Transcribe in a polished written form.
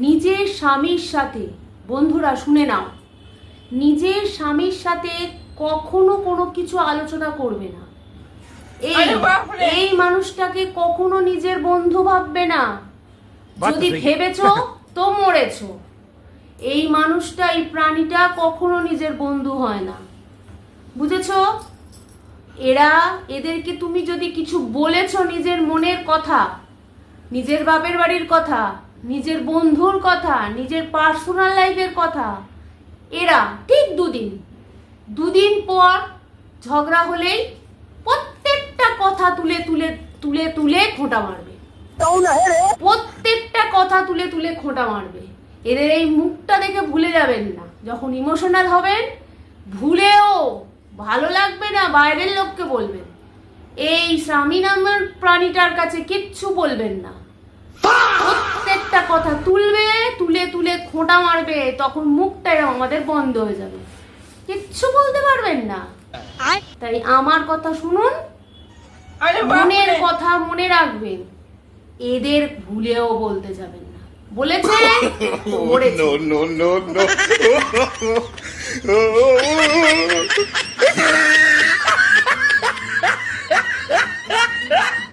নিজের স্বামীর সাথে, বন্ধুরা শুনে নাও, নিজের স্বামীর সাথে কখনো কোনো কিছু আলোচনা করবে না। এই মানুষটাকে কখনো নিজের বন্ধু ভাববে না। যদি ভেবেছো তো মরেছো। এই মানুষটা, এই প্রাণীটা কখনো নিজের বন্ধু হয় না, বুঝেছো? এদেরকে তুমি যদি কিছু বলেছো, নিজের মনের কথা, নিজের বাপের বাড়ির কথা, নিজের বন্ধুর কথা, নিজের পার্সোনাল লাইফের কথা, এরা ঠিক দুদিন পর ঝগড়া হলেই প্রত্যেকটা কথা তুলে তুলে তুলে তুলে খোঁটা মারবে। প্রত্যেকটা কথা তুলে তুলে খোঁটা মারবে। এদের এই মুখটা দেখে ভুলে যাবেন না। যখন ইমোশনাল হবেন, ভুলেও ভালো লাগবে না বাইরের লোককে বলবেন, এই স্বামী নামের প্রাণীটার কাছে কিচ্ছু বলবেন না। প্রত্যেকটা কথা তুলে তুলে খোঁটা মারবে, তখন মুখটা আমাদের বন্ধ হয়ে যাবে, কিচ্ছু বলতে পারবেন না। তাই আমার কথা শুনুন, মনের কথা মনে রাখবেন, এদের ভুলেও বলতে যাবেন না। বলেছে?